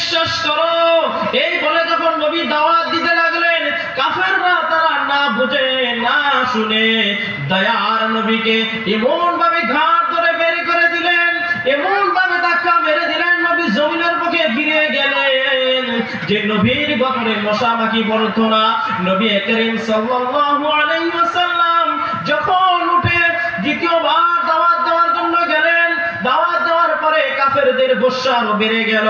বিশ্বাস করো। এই বলে যখন নবী দাওয়াত দিতে লাগলেন, কাফেররা তারা না বুঝে না শুনে দয়ার নবীকে এমন ভাবে ঘাট ধরে বের করে দিলেন, এমন ভাবে ধাক্কা মেরে দিলেন, নবী জমিনের বুকে গিরে গেলেন যে নবীর গতরে মশা মাখি পড়তো না। নবী করিম সাল্লাল্লাহু আলাইহি ওয়াসাল্লাম যখন উঠে দ্বিতীয়বার দাওয়াত দেওয়ার জন্য গেলেন, দাওয়াত দেওয়ার পরে কাফেরদের গোসা আরো বেড়ে গেল।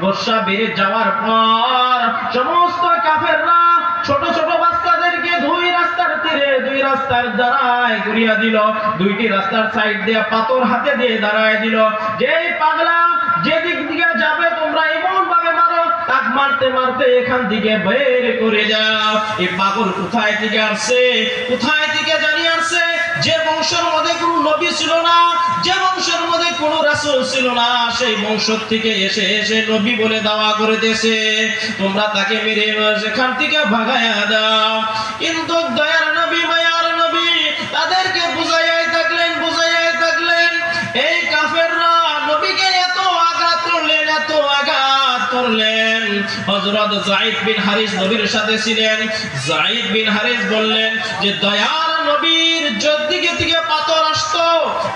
গোসা বেড়ে যাওয়ার পর সমস্ত কাফেররা ছোট ছোট বাচ্চাদেরকে দুই রাস্তার তীরে, দুই রাস্তার দাঁড়ায় ঘুরিয়ে দিল, দুইটি রাস্তার সাইড দিয়ে পাথর হাতে দিয়ে দাঁড়ায় দিল, যে পাগলা যেদিক দিকে যাবে তোমরা এমন ভাবে মারো, তাক মারতে মারতে এখান থেকে বের করে যাও। এই পাগল কোথায় থেকে আসছে, কোথায় থেকে জানিয়ে আসছে? যে বংশের মধ্যে কোনো নবী ছিল না, যে বংশের মধ্যে কোনো রাসূল ছিল না, সেই বংশ থেকে এসে এসে নবী বলে দাওয়া করে দিয়েছে, তোমরা তাকে মেরে সেখান থেকে ভাগায়া দাও। কিন্তু দয়ার নবী, মায়ার নবী তাদেরকে বুঝাইয়াই থাকলেন, বুঝাইয়াই থাকলেন। এই কাফেররা নবীকে এত আঘাত করলেন, এত আঘাত করলেন। হযরত যায়েদ বিন হারিস নবীর সাথে ছিলেন। যায়েদ বিন হারিস বললেন যে দয়ার নবীর যেদিকে থেকে পাথর আসতো,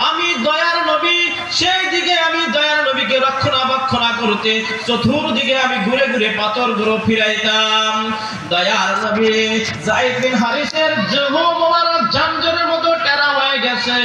আমি দয়ার নবী সেই দিকে আমি দয়ার নবীকে রক্ষণাবেক্ষণ করতে চতুর্দিকে আমি ঘুরে ঘুরে পাথরগুলো ফিরাইতাম। দয়ার নবী যায়েদ বিন হারিসের দেহ মোবারক জামজরের মতো টেরা হয়ে গেছে।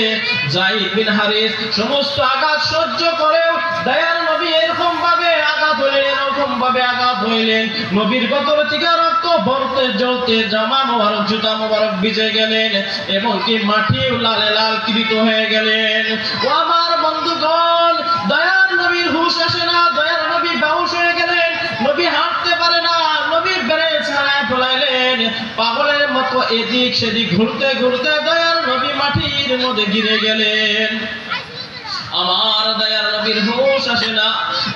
যায়েদ বিন হারিস সমস্ত আঘাত সহ্য করেও দয়ার নবী এরকম ভাবে আঘাত হইলেন, এরকম ভাবে আঘাত হইলেন, নবীর গতর থেকে রক্ত ভরতে জ্বলতে জামা মোবারক, জুতা মোবারক ভিজে গেলেন, এমনকি মাটিও লালে লাল কৃত হয়ে গেলেন। ও আমার বন্ধুগণ, দয়ার নবীর হুঁশ আসে না, দয়ার নবী বেহুশ হয়ে গেলেন, নবী হাঁটতে পারে না, নবী বেড়ে ছাড়ায় ফেলাইলেন, পাগলের মতো এদিক সেদিক ঘুরতে ঘুরতে দয়ার নবী মাটির মধ্যে গিরে গেলেন। আমার দয়ার নবীর হুঁশ আসে না।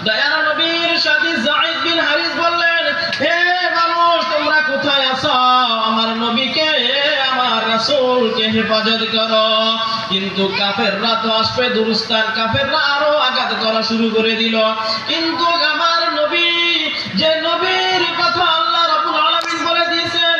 দয়ার নবীর সাথে যায়েদ বিন হারিস বললেন, হে মানুষ তোমরা কোথায় আছো? আমার নবীকে, আমার রাসূলকে হেফাজত করো। কিন্তু কাফেররা তো আসবে দুরস্তান, কাফেররা আরো আঘাত করা শুরু করে দিল। কিন্তু আমার নবী, যে নবী